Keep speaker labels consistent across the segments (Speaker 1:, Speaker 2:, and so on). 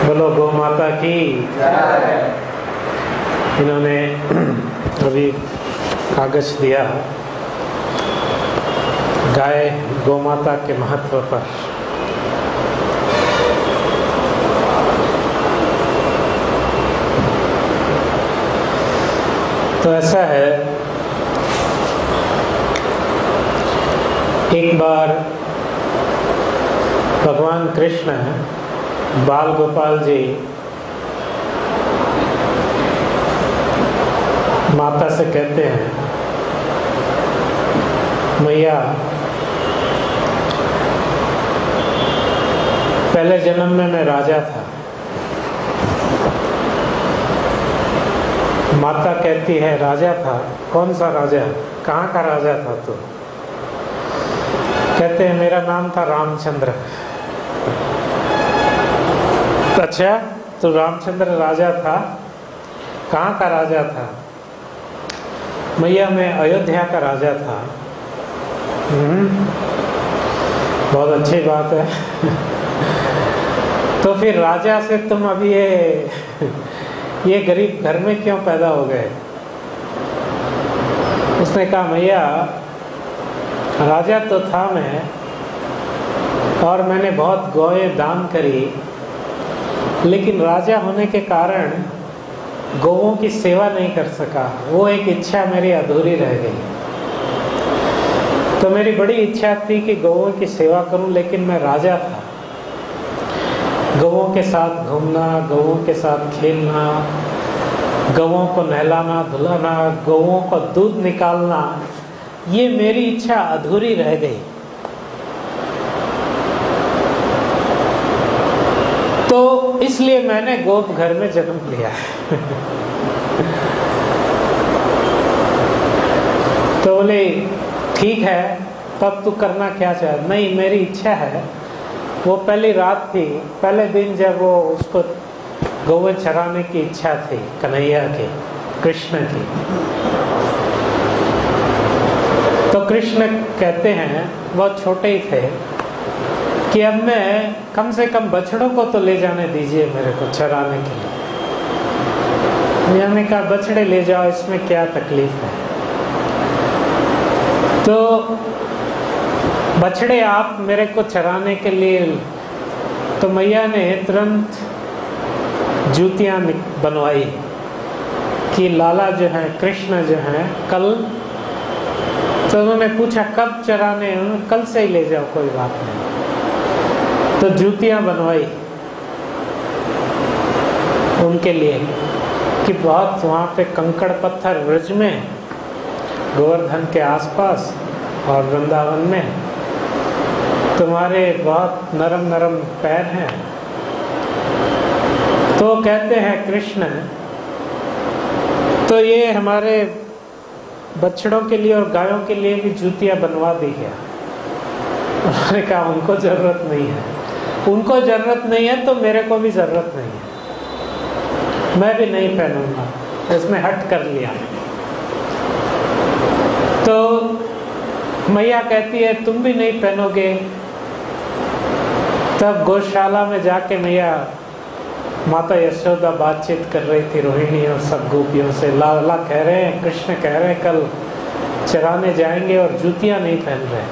Speaker 1: बोलो गौ माता की। इन्होंने अभी कागज दिया गाय गौ माता के महत्व पर। तो ऐसा है, एक बार भगवान कृष्ण बाल गोपाल जी माता से कहते हैं, मैया पहले जन्म में मैं राजा था। माता कहती है राजा था? कौन सा राजा? कहाँ का राजा था तू? कहते हैं मेरा नाम था रामचंद्र। अच्छा, तो रामचंद्र राजा था? कहाँ का राजा था? मैया मैं अयोध्या का राजा था। बहुत अच्छी बात है। तो फिर राजा से तुम अभी ये गरीब घर में क्यों पैदा हो गए? उसने कहा मैया राजा तो था मैं, और मैंने बहुत गौएं दान करी, लेकिन राजा होने के कारण गौओं की सेवा नहीं कर सका। वो एक इच्छा मेरी अधूरी रह गई। तो मेरी बड़ी इच्छा थी कि गौओं की सेवा करूं, लेकिन मैं राजा था। गौओं के साथ घूमना, गौओं के साथ खेलना, गौओं को नहलाना धुलाना, गौओं को दूध निकालना, ये मेरी इच्छा अधूरी रह गई। तो इसलिए मैंने गोप घर में जन्म लिया। तो बोले ठीक है, तब तू करना क्या चाहे? नहीं, मेरी इच्छा है। वो पहली रात थी, पहले दिन जब वो उसको गौएं चराने की इच्छा थी कन्हैया की, कृष्ण की। तो कृष्ण कहते हैं, बहुत छोटे ही थे, कि अब मैं कम से कम बछड़ों को तो ले जाने दीजिए मेरे को चराने के लिए। मैंने कहा बछड़े ले जाओ, इसमें क्या तकलीफ है? तो बछड़े आप मेरे को चराने के लिए, तो मैया ने तुरंत जूतियां बनवाई कि लाला जो है, कृष्ण जो है कल। तो उन्होंने पूछा कब चराने? कल से ही ले जाओ, कोई बात नहीं। तो जूतियां बनवाई उनके लिए कि बहुत वहाँ पे कंकड़ पत्थर ब्रज में, गोवर्धन के आसपास और वृंदावन में तुम्हारे बहुत नरम नरम पैर हैं। तो कहते हैं कृष्ण, तो ये हमारे बछड़ों के लिए और गायों के लिए भी जूतियां बनवा दी है। उन्होंने कहा उनको जरूरत नहीं है। उनको जरूरत नहीं है तो मेरे को भी जरूरत नहीं है, मैं भी नहीं पहनूंगा। इसमें हट कर लिया। तो मैया कहती है तुम भी नहीं पहनोगे। तब गौशाला में जाके मैया माता यशोदा बातचीत कर रही थी रोहिणी और सब गोपियों से। लाला कह रहे हैं, कृष्ण कह रहे हैं कल चराने जाएंगे और जूतियां नहीं पहन रहे।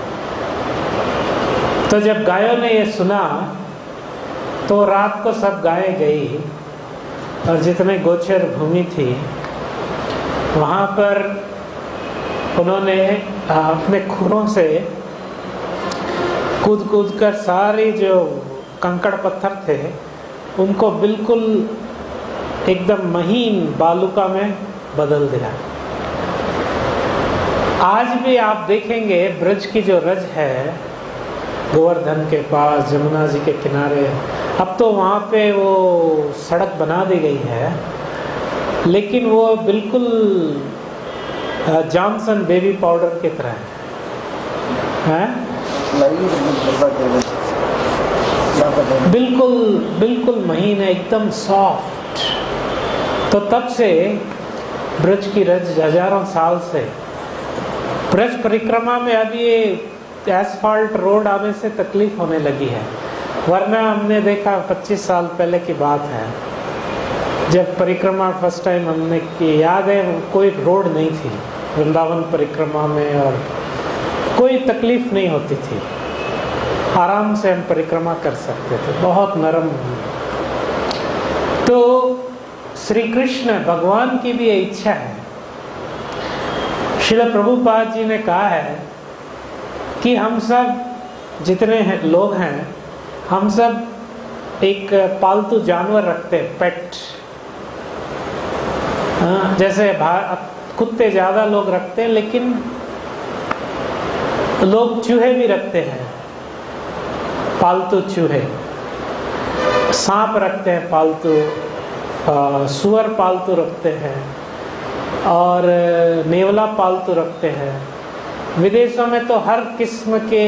Speaker 1: तो जब गायों ने ये सुना तो रात को सब गायें गई, और जितने गोचर भूमि थी वहाँ पर उन्होंने अपने खुरों से कूद कूद कर सारे जो कंकड़ पत्थर थे उनको बिल्कुल एकदम महीन बालुका में बदल दिया। आज भी आप देखेंगे ब्रज की जो रज है गोवर्धन के पास, जमुना जी के किनारे, अब तो वहाँ पे वो सड़क बना दी गई है, लेकिन वो बिल्कुल जॉनसन बेबी पाउडर की तरह है। बिल्कुल बिल्कुल महीन है, एकदम सॉफ्ट। तो तब से ब्रज की रज हजारों साल से ब्रज परिक्रमा में अब ये एसफाल्ट रोड आने से तकलीफ होने लगी है। वरना हमने देखा 25 साल पहले की बात है, जब परिक्रमा फर्स्ट टाइम हमने की, याद है कोई रोड नहीं थी वृंदावन परिक्रमा में और कोई तकलीफ नहीं होती थी, आराम से हम परिक्रमा कर सकते थे, बहुत नरम। तो श्री कृष्ण भगवान की भी इच्छा है। श्रील प्रभुपाद जी ने कहा है कि हम सब जितने लोग हैं, हम सब एक पालतू जानवर रखते हैं, पेट। जैसे कुत्ते ज्यादा लोग रखते हैं, लेकिन लोग चूहे भी रखते हैं, पालतू चूहे। सांप रखते हैं पालतू, सुअर पालतू रखते हैं, और नेवला पालतू रखते हैं। विदेशों में तो हर किस्म के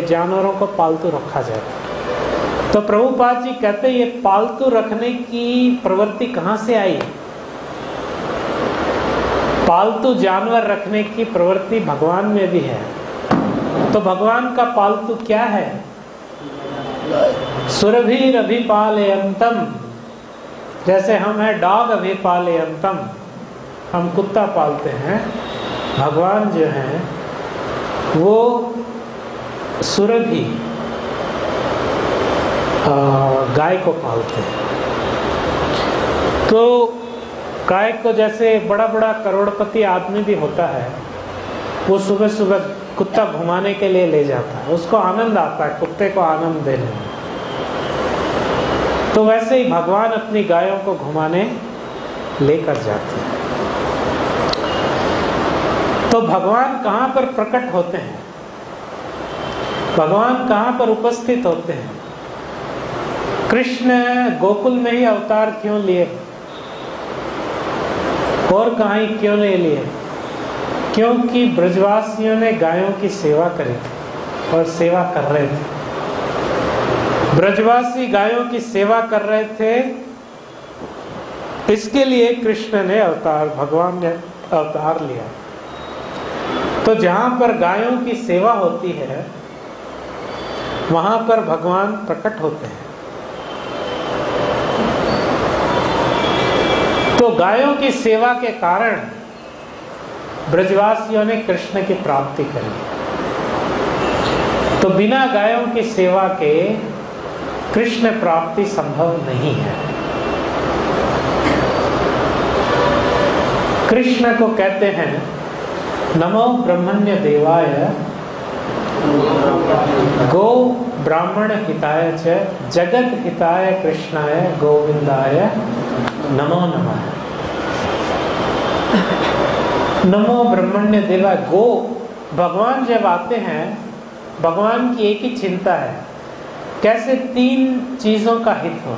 Speaker 1: जानवरों को पालतू रखा जाता है। तो प्रभुपाद जी कहते हैं ये पालतू रखने की प्रवृत्ति कहाँ से आई? पालतू जानवर रखने की प्रवृत्ति भगवान में भी है। तो भगवान का पालतू क्या है? सुरभीर अभिपालयन्तम, जैसे हम है डॉग अभिपालयन्तम, हम कुत्ता पालते हैं, भगवान जो है वो सुरभि गाय को पालते हैं। तो गाय को जैसे बड़ा बड़ा करोड़पति आदमी भी होता है, वो सुबह सुबह कुत्ता घुमाने के लिए ले जाता है, उसको आनंद आता है कुत्ते को आनंद देने में। तो वैसे ही भगवान अपनी गायों को घुमाने लेकर जाते हैं। तो भगवान कहाँ पर प्रकट होते हैं? भगवान कहाँ पर उपस्थित होते हैं? कृष्ण गोकुल में ही अवतार क्यों लिए और कहाँ ही क्यों नहीं लिए? क्योंकि ब्रजवासियों ने गायों की सेवा करी थी और सेवा कर रहे थे। ब्रजवासी गायों की सेवा कर रहे थे, इसके लिए कृष्ण ने अवतार, भगवान ने अवतार लिया। तो जहां पर गायों की सेवा होती है वहां पर भगवान प्रकट होते हैं। तो गायों की सेवा के कारण ब्रजवासियों ने कृष्ण की प्राप्ति करी। तो बिना गायों की सेवा के कृष्ण प्राप्ति संभव नहीं है। कृष्ण को कहते हैं नमो ब्रह्मण्य देवाय गो ब्राह्मण हिताय च जगत हिताय कृष्णाय गोविंदाय नमो नमः। नमो ब्रह्मण्य देवाय, गो, भगवान जब आते हैं, भगवान की एक ही चिंता है, कैसे तीन चीजों का हित हो।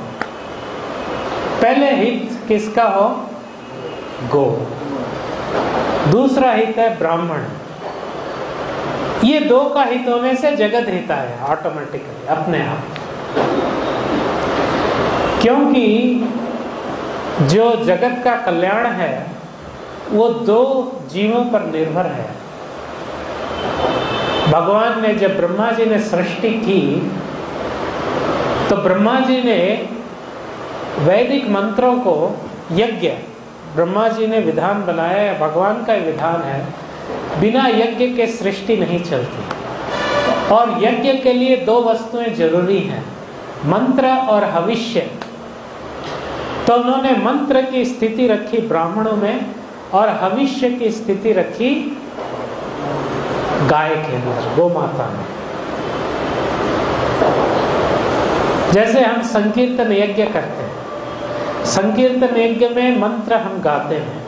Speaker 1: पहले हित किसका हो? गो। दूसरा हित है ब्राह्मण। ये दो का हित होने से जगत हिता है ऑटोमेटिकली, अपने आप। क्योंकि जो जगत का कल्याण है वो दो जीवों पर निर्भर है। भगवान ने जब ब्रह्मा जी ने सृष्टि की तो ब्रह्मा जी ने वैदिक मंत्रों को, यज्ञ, ब्रह्मा जी ने विधान बनाया, भगवान का विधान है, बिना यज्ञ के सृष्टि नहीं चलती। और यज्ञ के लिए दो वस्तुएं जरूरी हैं, मंत्र और हविष्य। तो उन्होंने मंत्र की स्थिति रखी ब्राह्मणों में और हविष्य की स्थिति रखी गाय के अंदर, गो माता में। जैसे हम संकीर्तन यज्ञ करते हैं, संकीर्तन यज्ञ में मंत्र हम गाते हैं,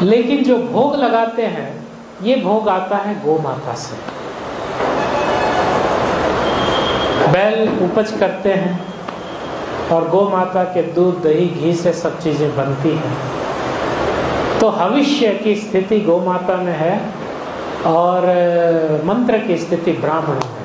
Speaker 1: लेकिन जो भोग लगाते हैं ये भोग आता है गो माता से। बैल उपज करते हैं और गो माता के दूध, दही, घी से सब चीजें बनती हैं। तो हविष्य की स्थिति गो माता में है और मंत्र की स्थिति ब्राह्मणों में।